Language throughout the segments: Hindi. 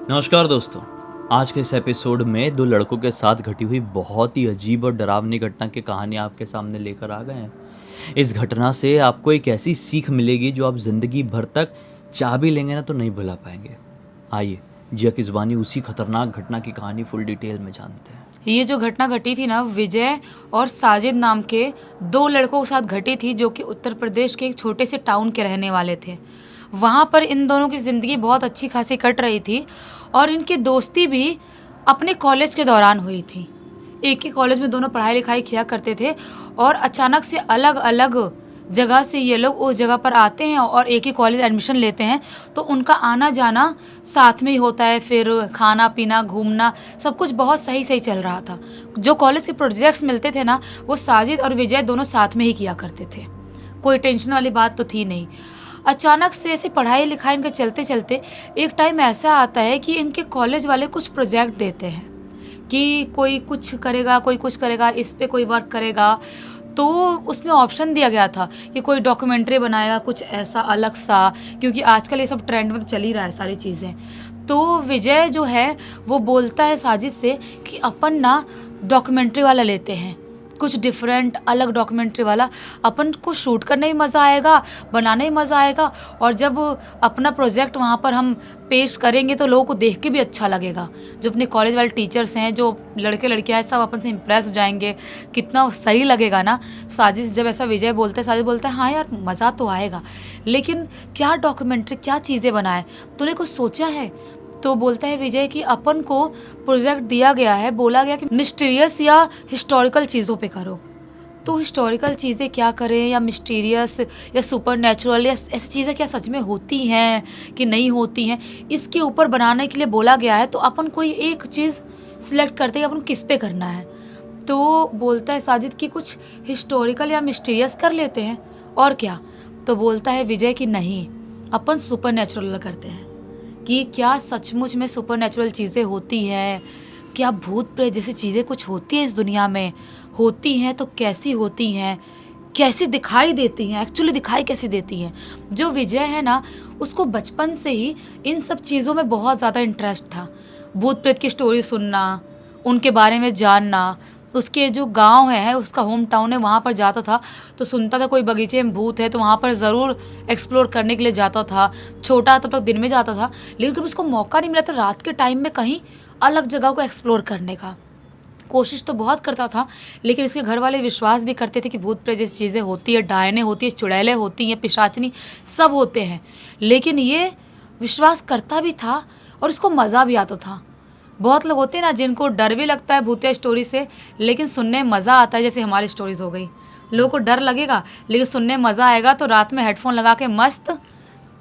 नमस्कार दोस्तों। आज के इस एपिसोड में दो लड़कों के साथ घटी हुई बहुत ही अजीब और डरावनी घटना की कहानी आपके सामने लेकर आ गए हैं। इस घटना से आपको एक ऐसी सीख मिलेगी जो आप ज़िंदगी भर तक चाह भी लेंगे ना तो नहीं भुला पाएंगे। आइए जिया की ज़ुबानी उसी खतरनाक घटना की कहानी फुल डिटेल में जानते हैं। ये जो घटना घटी थी ना, विजय और साजिद नाम के दो लड़कों के साथ घटी थी, जो कि उत्तर प्रदेश के एक छोटे से टाउन के रहने वाले थे। वहाँ पर इन दोनों की ज़िंदगी बहुत अच्छी खासी कट रही थी और इनकी दोस्ती भी अपने कॉलेज के दौरान हुई थी। एक ही कॉलेज में दोनों पढ़ाई लिखाई किया करते थे और अचानक से अलग अलग जगह से ये लोग उस जगह पर आते हैं और एक ही कॉलेज एडमिशन लेते हैं, तो उनका आना जाना साथ में ही होता है। फिर खाना पीना घूमना सब कुछ बहुत सही सही चल रहा था। जो कॉलेज के प्रोजेक्ट्स मिलते थे ना, वो साजिद और विजय दोनों साथ में ही किया करते थे। कोई टेंशन वाली बात तो थी नहीं। अचानक से ऐसे पढ़ाई लिखाई इनके चलते चलते एक टाइम ऐसा आता है कि इनके कॉलेज वाले कुछ प्रोजेक्ट देते हैं कि कोई कुछ करेगा, कोई कुछ करेगा, इस पे कोई वर्क करेगा। तो उसमें ऑप्शन दिया गया था कि कोई डॉक्यूमेंट्री बनाएगा, कुछ ऐसा अलग सा, क्योंकि आजकल ये सब ट्रेंड में तो चल ही रहा है सारी चीज़ें। तो विजय जो है वो बोलता है साजिद से कि अपन ना डॉक्यूमेंट्री वाला लेते हैं, कुछ डिफरेंट अलग डॉक्यूमेंट्री वाला। अपन को शूट करने में मज़ा आएगा, बनाने में मज़ा आएगा, और जब अपना प्रोजेक्ट वहाँ पर हम पेश करेंगे तो लोगों को देख के भी अच्छा लगेगा। जो अपने कॉलेज वाले टीचर्स हैं, जो लड़के लड़कियाँ हैं, सब अपन से इम्प्रेस हो जाएंगे। कितना सही लगेगा ना। साजिद जब ऐसा विजय बोलते हैं, साजिद बोलता है हाँ यार मज़ा तो आएगा, लेकिन क्या डॉक्यूमेंट्री, क्या चीज़ें बनाए, तूने कुछ सोचा है? तो बोलता है विजय कि अपन को प्रोजेक्ट दिया गया है, बोला गया कि मिस्टीरियस या हिस्टोरिकल चीज़ों पे करो। तो हिस्टोरिकल चीज़ें क्या करें, या मिस्टीरियस या सुपर नेचुरल, या ऐसी चीज़ें क्या सच में होती हैं कि नहीं होती हैं, इसके ऊपर बनाने के लिए बोला गया है। तो अपन कोई एक चीज़ सिलेक्ट करते हैं अपन किस पे करना है। तो बोलता है साजिद कि कुछ हिस्टोरिकल या मिस्टीरियस कर लेते हैं, और क्या। तो बोलता है विजय कि नहीं, अपन सुपर नेचुरल करते हैं कि क्या सचमुच में सुपर नेचुरल चीज़ें होती हैं, क्या भूत प्रेत जैसी चीज़ें कुछ होती हैं इस दुनिया में, होती हैं तो कैसी होती हैं, कैसी दिखाई देती हैं, एक्चुअली दिखाई कैसी देती हैं। जो विजय है ना, उसको बचपन से ही इन सब चीज़ों में बहुत ज़्यादा इंटरेस्ट था। भूत प्रेत की स्टोरी सुनना, उनके बारे में जानना। उसके जो गांव है, उसका होम टाउन है, वहाँ पर जाता था तो सुनता था कोई बगीचे में भूत है, तो वहाँ पर ज़रूर एक्सप्लोर करने के लिए जाता था। छोटा तब तक दिन में जाता था, लेकिन कभी उसको मौका नहीं मिला था रात के टाइम में कहीं अलग जगह को एक्सप्लोर करने का। कोशिश तो बहुत करता था, लेकिन इसके घर वाले विश्वास भी करते थे कि भूत प्रेत जैसी चीज़ें होती है, डायने होती है, चुड़ैलें होती हैं, पिशाचनी सब होते हैं। लेकिन ये विश्वास करता भी था और इसको मज़ा भी आता था। बहुत लोग होते हैं ना जिनको डर भी लगता है भूतिया स्टोरी से, लेकिन सुनने में मज़ा आता है। जैसे हमारी स्टोरीज़ हो गई, लोगों को डर लगेगा लेकिन सुनने में मज़ा आएगा, तो रात में हेडफोन लगा के मस्त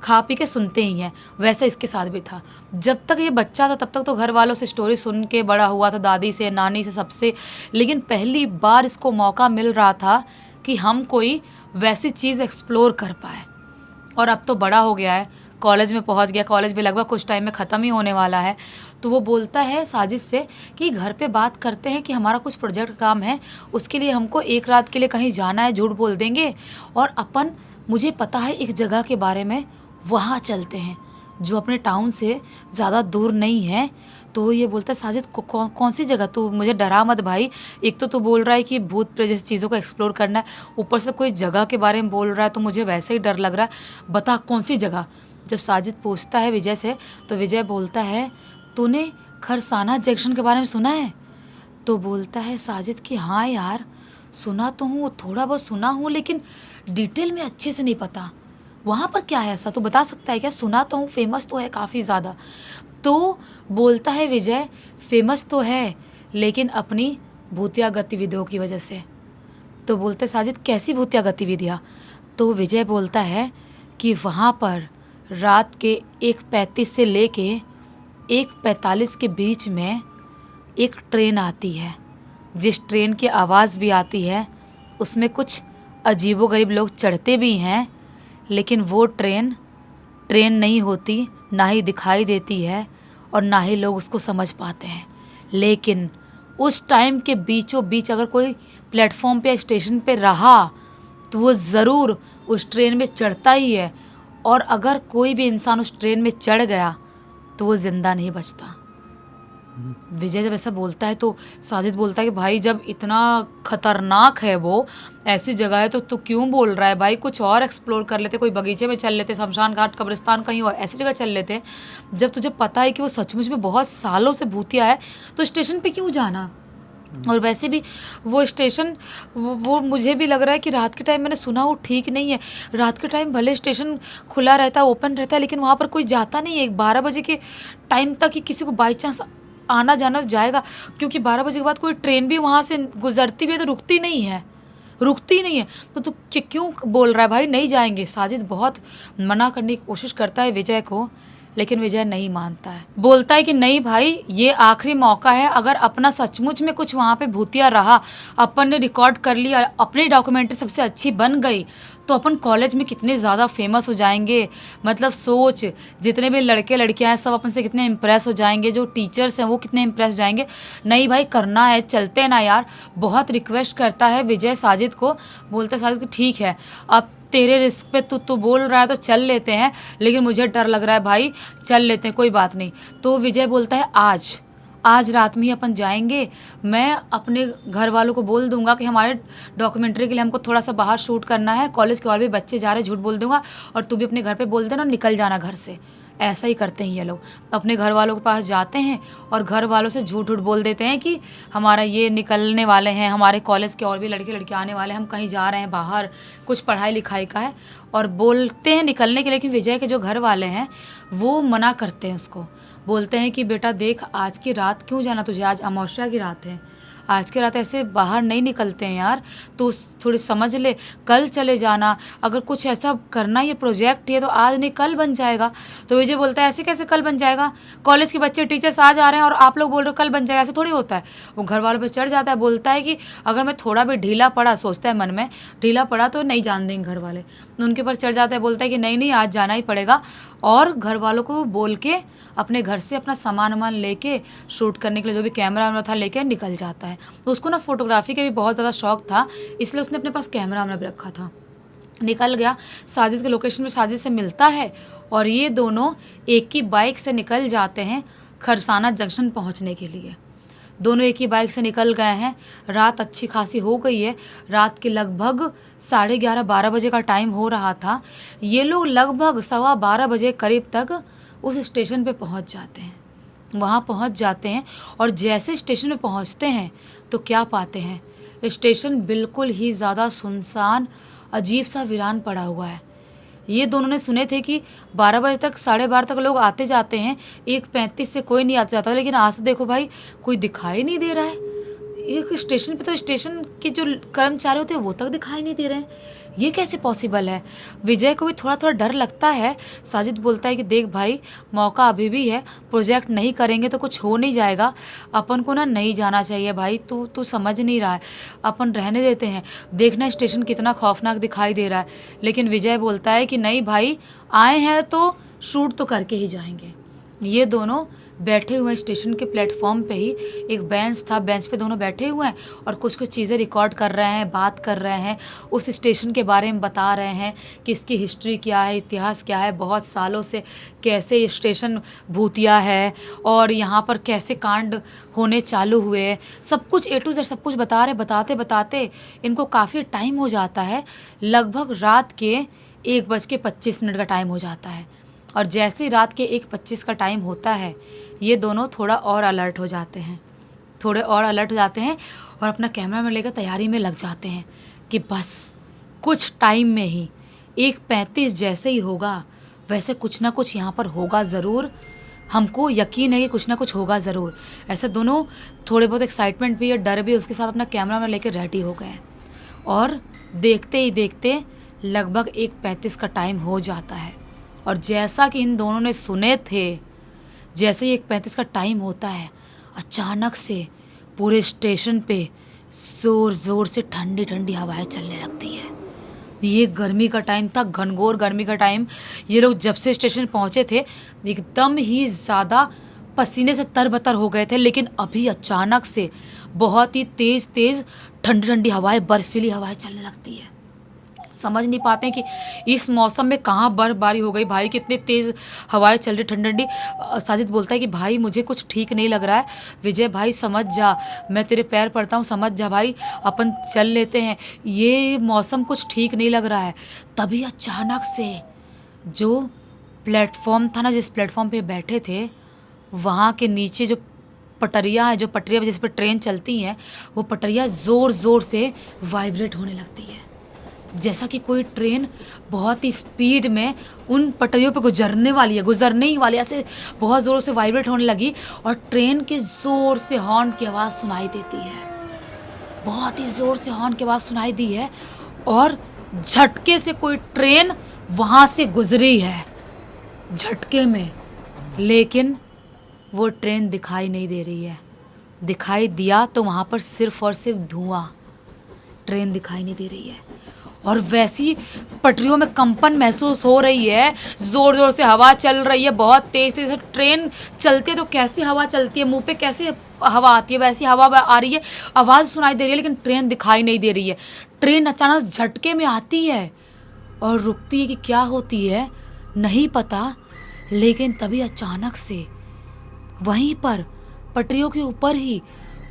खा पी के सुनते ही हैं। वैसे इसके साथ भी था। जब तक ये बच्चा था तब तक तो घर वालों से स्टोरी सुन के बड़ा हुआ था, दादी से, नानी से, सबसे। लेकिन पहली बार इसको मौका मिल रहा था कि हम कोई वैसी चीज़ एक्सप्लोर कर पाए। और अब तो बड़ा हो गया है, कॉलेज में पहुंच गया, कॉलेज भी लगभग कुछ टाइम में ख़त्म ही होने वाला है। तो वो बोलता है साजिद से कि घर पे बात करते हैं कि हमारा कुछ प्रोजेक्ट काम है, उसके लिए हमको एक रात के लिए कहीं जाना है, झूठ बोल देंगे और अपन, मुझे पता है एक जगह के बारे में, वहाँ चलते हैं जो अपने टाउन से ज़्यादा दूर नहीं है। तो ये बोलता है साजिद कौन सी जगह, तू मुझे डरा मत भाई। एक तो तू बोल रहा है कि भूत प्रेत जैसी चीज़ों को एक्सप्लोर करना है, ऊपर से कोई जगह के बारे में बोल रहा है, तो मुझे वैसे ही डर लग रहा है, बता कौन सी जगह। जब साजिद पूछता है विजय से, तो विजय बोलता है तूने खरसाना जंक्शन के बारे में सुना है? तो बोलता है साजिद कि हाँ यार सुना तो हूँ, थोड़ा बहुत सुना हूँ, लेकिन डिटेल में अच्छे से नहीं पता। वहाँ पर क्या है ऐसा, तो बता सकता है क्या? सुना तो हूँ, फेमस तो है काफ़ी ज़्यादा। तो बोलता है विजय फेमस तो है, लेकिन अपनी भूतिया गतिविधियों की वजह से। तो बोलते साजिद कैसी भूतिया गतिविधियाँ? तो विजय बोलता है कि वहाँ पर रात के 1:35 से लेके 1:45 के बीच में एक ट्रेन आती है। जिस ट्रेन की आवाज़ भी आती है उसमें कुछ अजीबोगरीब लोग चढ़ते भी हैं, लेकिन वो ट्रेन नहीं होती, ना ही दिखाई देती है और ना ही लोग उसको समझ पाते हैं। लेकिन उस टाइम के बीचों बीच अगर कोई प्लेटफॉर्म पे या स्टेशन पे रहा तो वो ज़रूर उस ट्रेन में चढ़ता ही है। और अगर कोई भी इंसान उस ट्रेन में चढ़ गया तो वो जिंदा नहीं बचता। विजय जब ऐसा बोलता है तो साजिद बोलता है कि भाई जब इतना खतरनाक है वो, ऐसी जगह है, तो तू क्यों बोल रहा है भाई, कुछ और एक्सप्लोर कर लेते, कोई बगीचे में चल लेते, शमशान घाट, कब्रिस्तान, कहीं और ऐसी जगह चल लेते। जब तुझे पता है कि वो सचमुच में बहुत सालों से भूतिया है तो स्टेशन पे क्यों जाना। और वैसे भी वो स्टेशन, वो मुझे भी लग रहा है कि रात के टाइम मैंने सुना वो ठीक नहीं है। रात के टाइम भले स्टेशन खुला रहता है, ओपन रहता है, लेकिन वहाँ पर कोई जाता नहीं है 12 बजे के टाइम तक ही किसी को बाई चांस आना जाना जाएगा, क्योंकि 12 बजे के बाद कोई ट्रेन भी वहाँ से गुजरती भी है तो रुकती नहीं है, रुकती नहीं है। तो तू क्यों बोल रहा है भाई नहीं जाएंगे। साजिद बहुत मना करने की कोशिश करता है विजय को, लेकिन विजय नहीं मानता है। बोलता है कि नहीं भाई, ये आखिरी मौका है, अगर अपना सचमुच में कुछ वहाँ पे भूतिया रहा, अपन ने रिकॉर्ड कर लिया, अपनी डॉक्यूमेंट्री सबसे अच्छी बन गई, तो अपन कॉलेज में कितने ज़्यादा फेमस हो जाएंगे। मतलब सोच, जितने भी लड़के लड़कियां हैं सब अपन से कितने इम्प्रेस हो जाएंगे, जो टीचर्स हैं वो कितने इम्प्रेस हो जाएंगे। नहीं भाई करना है, चलते हैं ना यार। बहुत रिक्वेस्ट करता है विजय साजिद को। बोलता है साजिद कि ठीक है, अब तेरे रिस्क पे तू बोल रहा है तो चल लेते हैं, लेकिन मुझे डर लग रहा है भाई, चल लेते हैं, कोई बात नहीं। तो विजय बोलता है आज रात में ही अपन जाएंगे। मैं अपने घर वालों को बोल दूंगा कि हमारे डॉक्यूमेंट्री के लिए हमको थोड़ा सा बाहर शूट करना है, कॉलेज के और भी बच्चे जा रहे हैं, झूठ बोल दूंगा, और तू भी अपने घर पे बोल देना, निकल जाना घर से। ऐसा ही करते हैं ये लोग, अपने घर वालों के पास जाते हैं और घर वालों से झूठ बोल देते हैं कि हमारा ये निकलने वाले हैं, हमारे कॉलेज के और भी लड़के लड़के आने वाले हैं, हम कहीं जा रहे हैं बाहर, कुछ पढ़ाई लिखाई का है, और बोलते हैं निकलने के लिए। लेकिन विजय के जो घर वाले हैं वो मना करते हैं उसको। बोलते हैं कि बेटा देख, आज की रात क्यों जाना तुझे, आज अमावस्या की रात है, आज की रात ऐसे बाहर नहीं निकलते हैं यार, तू थोड़ी समझ ले, कल चले जाना। अगर कुछ ऐसा करना, ये प्रोजेक्ट है तो आज नहीं कल बन जाएगा। तो विजय बोलता है ऐसे कैसे कल बन जाएगा, कॉलेज के बच्चे टीचर्स आ जा रहे हैं और आप लोग बोल रहे हो कल बन जाएगा, ऐसे थोड़ी होता है। वो घर वालों पर चढ़ जाता है, बोलता है कि अगर मैं थोड़ा भी ढीला पड़ा, सोचता है मन में ढीला पड़ा तो नहीं जान देंगे घर वाले, उनके ऊपर चढ़ जाता है। बोलता है कि नहीं आज जाना ही पड़ेगा, और घर वालों को बोल के अपने घर से अपना सामान वामान लेके शूट करने के लिए जो भी कैमरा वैमरा था लेके निकल जाता है। तो उसको ना फोटोग्राफी का भी बहुत ज़्यादा शौक था, इसलिए उसने अपने पास कैमरा वैमरा भी रखा था। निकल गया, साजिद के लोकेशन में साजिद से मिलता है, और ये दोनों एक ही बाइक से निकल जाते हैं खरसाना जंक्शन पहुंचने के लिए। दोनों एक ही बाइक से निकल गए हैं। रात अच्छी खासी हो गई है, रात के लगभग 11:30-12 बजे का टाइम हो रहा था। ये लोग लगभग 12:15 बजे करीब तक उस स्टेशन पे पहुंच जाते हैं। वहाँ पहुँच जाते हैं, और जैसे स्टेशन में पहुँचते हैं तो क्या पाते हैं, स्टेशन बिल्कुल ही ज़्यादा सुनसान, अजीब सा वीरान पड़ा हुआ है। ये दोनों ने सुने थे कि 12 बजे तक 12:30 तक लोग आते जाते हैं, 1:35 से कोई नहीं आता जाता, लेकिन आज तो देखो भाई कोई दिखाई नहीं दे रहा है। एक स्टेशन पे तो स्टेशन के जो कर्मचारी होते हैं वो तक दिखाई नहीं दे रहे हैं, ये कैसे पॉसिबल है। विजय को भी थोड़ा थोड़ा डर लगता है। साजिद बोलता है कि देख भाई, मौका अभी भी है, प्रोजेक्ट नहीं करेंगे तो कुछ हो नहीं जाएगा, अपन को ना नहीं जाना चाहिए भाई, तू समझ नहीं रहा है, अपन रहने देते हैं, देखना स्टेशन कितना खौफनाक दिखाई दे रहा है। लेकिन विजय बोलता है कि नहीं भाई, आए हैं तो शूट तो करके ही जाएंगे। ये दोनों बैठे हुए स्टेशन के प्लेटफॉर्म पे ही, एक बेंच था, बेंच पे दोनों बैठे हुए हैं और कुछ चीज़ें रिकॉर्ड कर रहे हैं, बात कर रहे हैं, उस स्टेशन के बारे में बता रहे हैं कि इसकी हिस्ट्री क्या है, इतिहास क्या है, बहुत सालों से कैसे ये स्टेशन भूतिया है और यहाँ पर कैसे कांड होने चालू हुए, सब कुछ A to Z सब कुछ बता रहे। बताते बताते इनको काफ़ी टाइम हो जाता है, लगभग रात के 1:25 का टाइम हो जाता है। और जैसे रात के 1:25 का टाइम होता है, ये दोनों थोड़ा और अलर्ट हो जाते हैं, थोड़े और अलर्ट हो जाते हैं और अपना कैमरा में लेकर तैयारी में लग जाते हैं कि बस कुछ टाइम में ही 1:35 जैसे ही होगा वैसे कुछ ना कुछ यहाँ पर होगा ज़रूर, हमको यकीन है कि कुछ ना कुछ होगा ज़रूर। ऐसे दोनों थोड़े बहुत एक्साइटमेंट भी और डर भी उसके साथ अपना कैमरा में लेकर रेडी हो गए, और देखते ही देखते लगभग 1:35 का टाइम हो जाता है। और जैसा कि इन दोनों ने सुने थे, जैसे ही 1:35 का टाइम होता है, अचानक से पूरे स्टेशन पे ज़ोर ज़ोर से ठंडी ठंडी हवाएं चलने लगती है। ये गर्मी का टाइम था, घनघोर गर्मी का टाइम। ये लोग जब से स्टेशन पहुँचे थे एकदम ही ज़्यादा पसीने से तरबतर हो गए थे, लेकिन अभी अचानक से बहुत ही तेज़ तेज़ ठंडी ठंडी हवाएं, बर्फीली हवाएं चलने लगती है। समझ नहीं पाते हैं कि इस मौसम में कहाँ बर्फबारी हो गई भाई, कितनी तेज़ हवाएं चल रही ठंडी ठंडी। साजिद बोलता है कि भाई मुझे कुछ ठीक नहीं लग रहा है। विजय भाई समझ जा, मैं तेरे पैर पड़ता हूँ, समझ जा भाई, अपन चल लेते हैं, ये मौसम कुछ ठीक नहीं लग रहा है। तभी अचानक से जो प्लेटफॉर्म था ना, जिस प्लेटफॉर्म पे बैठे थे, वहाँ के नीचे जो पटरियाँ हैं, जो पटरियाँ जिस पर ट्रेन चलती हैं, वो पटरियाँ ज़ोर ज़ोर से वाइब्रेट होने लगती है, जैसा कि कोई ट्रेन बहुत ही स्पीड में उन पटरियों पे गुजरने ही वाली, ऐसे बहुत ज़ोर से वाइब्रेट होने लगी। और ट्रेन के ज़ोर से हॉर्न की आवाज़ सुनाई देती है, बहुत ही ज़ोर से हॉर्न की आवाज़ सुनाई दी है, और झटके से कोई ट्रेन वहाँ से गुजरी है, झटके में। लेकिन वो ट्रेन दिखाई नहीं दे रही है, दिखाई दिया तो वहाँ पर सिर्फ और सिर्फ धुआं, ट्रेन दिखाई नहीं दे रही है। और वैसी पटरियों में कंपन महसूस हो रही है, ज़ोर ज़ोर से हवा चल रही है, बहुत तेज़ से ट्रेन चलती है तो कैसी हवा चलती है, मुंह पे कैसे हवा आती है, वैसी हवा आ रही है, आवाज़ सुनाई दे रही है, लेकिन ट्रेन दिखाई नहीं दे रही है। ट्रेन अचानक झटके में आती है और रुकती है, कि क्या होती है नहीं पता। लेकिन तभी अचानक से वहीं पर पटरियों के ऊपर ही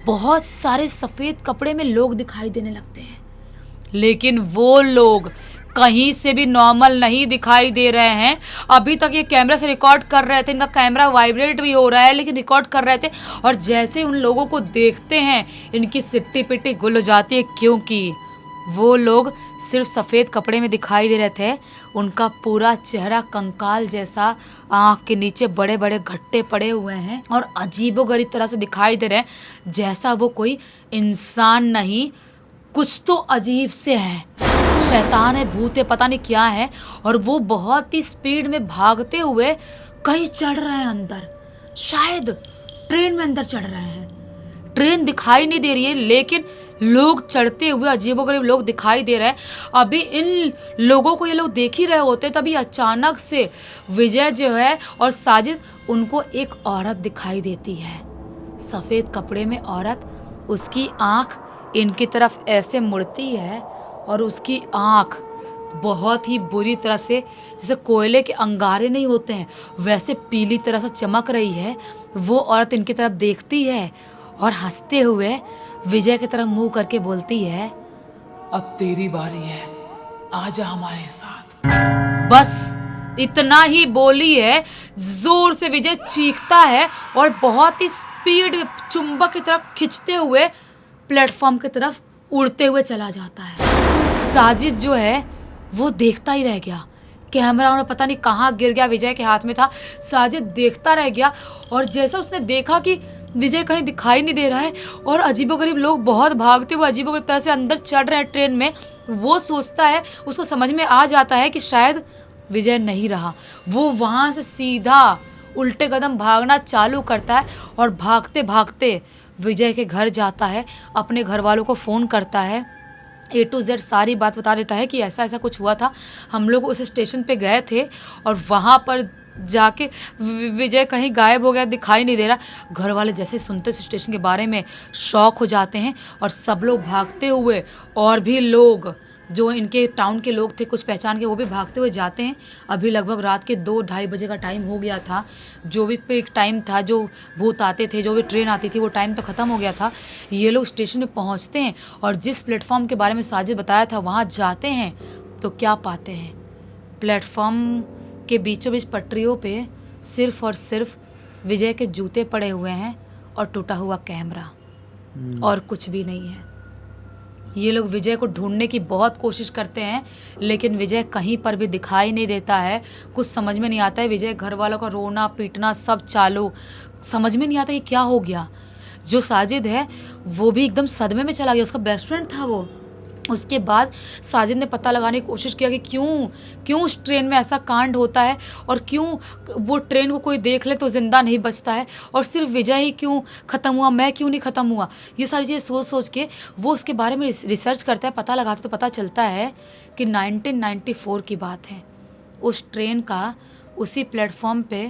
बहुत सारे सफ़ेद कपड़े में लोग दिखाई देने लगते हैं, लेकिन वो लोग कहीं से भी नॉर्मल नहीं दिखाई दे रहे हैं। अभी तक ये कैमरा से रिकॉर्ड कर रहे थे, इनका कैमरा वाइब्रेट भी हो रहा है, लेकिन रिकॉर्ड कर रहे थे, और जैसे उन लोगों को देखते हैं इनकी सिट्टी पिट्टी गुल हो जाती है, क्योंकि वो लोग सिर्फ सफ़ेद कपड़े में दिखाई दे रहे थे। उनका पूरा चेहरा कंकाल जैसा, आँख के नीचे बड़े बड़े घट्टे पड़े हुए हैं और अजीबोगरीब तरह से दिखाई दे रहे हैं, जैसा वो कोई इंसान नहीं, कुछ तो अजीब से है, शैतान है, भूत है, पता नहीं क्या है। और वो बहुत ही स्पीड में भागते हुए कहीं चढ़ रहे हैं अंदर, शायद ट्रेन में अंदर चढ़ रहे हैं। ट्रेन दिखाई नहीं दे रही है, लेकिन लोग चढ़ते हुए अजीबोगरीब लोग दिखाई दे रहे हैं। अभी इन लोगों को ये लोग देख ही रहे होते, तभी अचानक से विजय जो है और साजिद, उनको एक औरत दिखाई देती है, सफ़ेद कपड़े में औरत। उसकी आँख इनकी तरफ ऐसे मुड़ती है और उसकी आँख बहुत ही बुरी तरह से, जैसे कोयले के अंगारे नहीं होते हैं वैसे पीली तरह से चमक रही है। वो औरत इनकी तरफ देखती है और हंसते हुए विजय की तरफ मुंह करके बोलती है, अब तेरी बारी है, आजा हमारे साथ। बस इतना ही बोली है, जोर से विजय चीखता है और बहुत ही स्पीड में चुंबक की तरफ खींचते हुए प्लेटफॉर्म की तरफ उड़ते हुए चला जाता है। साजिद जो है वो देखता ही रह गया, कैमरा उन्हें पता नहीं कहाँ गिर गया, विजय के हाथ में था। साजिद देखता रह गया, और जैसा उसने देखा कि विजय कहीं दिखाई नहीं दे रहा है और अजीबोगरीब लोग बहुत भागते हुए अजीबोगरीब तरह से अंदर चढ़ रहे हैं ट्रेन में, वो सोचता है, उसको समझ में आ जाता है कि शायद विजय नहीं रहा। वो वहाँ से सीधा उल्टे कदम भागना चालू करता है और भागते भागते विजय के घर जाता है, अपने घर वालों को फ़ोन करता है, A to Z सारी बात बता देता है कि ऐसा ऐसा कुछ हुआ था, हम लोग उस स्टेशन पे गए थे और वहाँ पर जाके विजय कहीं गायब हो गया, दिखाई नहीं दे रहा। घर वाले जैसे सुनते इस स्टेशन के बारे में शॉक हो जाते हैं और सब लोग भागते हुए, और भी लोग जो इनके टाउन के लोग थे कुछ पहचान के, वो भी भागते हुए जाते हैं। अभी लगभग रात के 2-2:30 बजे का टाइम हो गया था, जो भी पीक टाइम था, जो भूत आते थे, जो भी ट्रेन आती थी, वो टाइम तो ख़त्म हो गया था। ये लोग स्टेशन में पहुंचते हैं और जिस प्लेटफॉर्म के बारे में साजिद बताया था वहाँ जाते हैं, तो क्या पाते हैं, प्लेटफॉर्म के बीचों बीच पटरियों पे सिर्फ और सिर्फ विजय के जूते पड़े हुए हैं और टूटा हुआ कैमरा, और कुछ भी नहीं है। ये लोग विजय को ढूंढने की बहुत कोशिश करते हैं, लेकिन विजय कहीं पर भी दिखाई नहीं देता है। कुछ समझ में नहीं आता है, विजय घर वालों का रोना पीटना सब चालू, समझ में नहीं आता कि क्या हो गया। जो साजिद है वो भी एकदम सदमे में चला गया, उसका बेस्ट फ्रेंड था वो। उसके बाद साजिद ने पता लगाने की कोशिश किया कि क्यों उस ट्रेन में ऐसा कांड होता है, और क्यों वो ट्रेन को कोई देख ले तो ज़िंदा नहीं बचता है, और सिर्फ विजय ही क्यों ख़त्म हुआ, मैं क्यों नहीं ख़त्म हुआ। ये सारी चीज़ें सोच सोच के वो उसके बारे में रिसर्च करता है, पता लगाता, तो पता चलता है कि 1994 की बात है। उस ट्रेन का उसी प्लेटफॉर्म पे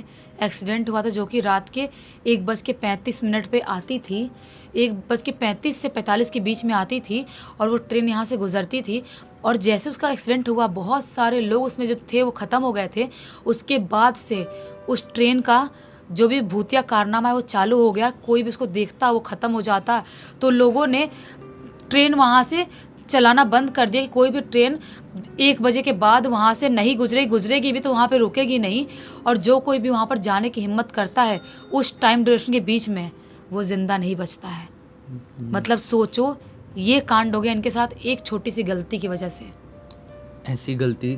एक्सीडेंट हुआ था, जो कि रात के 1:35 पे आती थी, 1:35 से 45 के बीच में आती थी, और वो ट्रेन यहाँ से गुजरती थी। और जैसे उसका एक्सीडेंट हुआ बहुत सारे लोग उसमें जो थे वो ख़त्म हो गए थे। उसके बाद से उस ट्रेन का जो भी भूतिया कारनामा है वो चालू हो गया। कोई भी उसको देखता वो ख़त्म हो जाता। तो लोगों ने ट्रेन वहाँ से चलाना बंद कर दिया कि कोई भी ट्रेन 1 बजे के बाद वहाँ से नहीं गुजरेगी भी तो वहाँ पे रुकेगी नहीं। और जो कोई भी वहाँ पर जाने की हिम्मत करता है उस टाइम ड्यूरेशन के बीच में वो ज़िंदा नहीं बचता है। मतलब सोचो, ये कांड हो गया इनके साथ एक छोटी सी गलती की वजह से। ऐसी गलती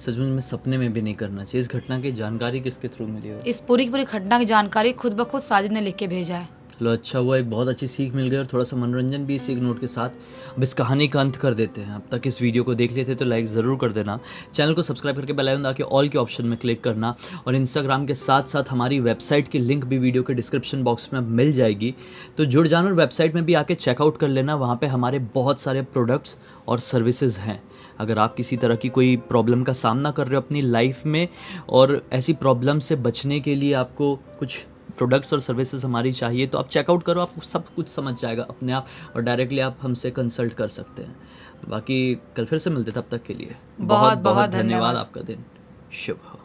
सच में सपने में भी नहीं करना चाहिए। इस घटना की जानकारी किसके थ्रू मिली हो? इस पूरी की पूरी घटना की जानकारी खुद ब खुद साजिद ने लिख के भेजा है। चलो अच्छा हुआ, एक बहुत अच्छी सीख मिल गई और थोड़ा सा मनोरंजन भी इस एक नोट के साथ। अब इस कहानी का अंत कर देते हैं। अब तक इस वीडियो को देख लेते तो लाइक ज़रूर कर देना, चैनल को सब्सक्राइब करके बेल आइकन दबा के ऑल के ऑप्शन में क्लिक करना, और इंस्टाग्राम के साथ साथ हमारी वेबसाइट की लिंक भी वीडियो के डिस्क्रिप्शन बॉक्स में मिल जाएगी। तो जुड़ जाना और वेबसाइट में भी आके चेकआउट कर लेना। वहाँ पर हमारे बहुत सारे प्रोडक्ट्स और सर्विसेज हैं। अगर आप किसी तरह की कोई प्रॉब्लम का सामना कर रहे हो अपनी लाइफ में और ऐसी प्रॉब्लम से बचने के लिए आपको कुछ प्रोडक्ट्स और सर्विसेज हमारी चाहिए, तो आप चेकआउट करो, आपको सब कुछ समझ जाएगा अपने आप, और डायरेक्टली आप हमसे कंसल्ट कर सकते हैं। बाकी कल फिर से मिलते, तब तक के लिए बहुत बहुत धन्यवाद। आपका दिन शुभ हो।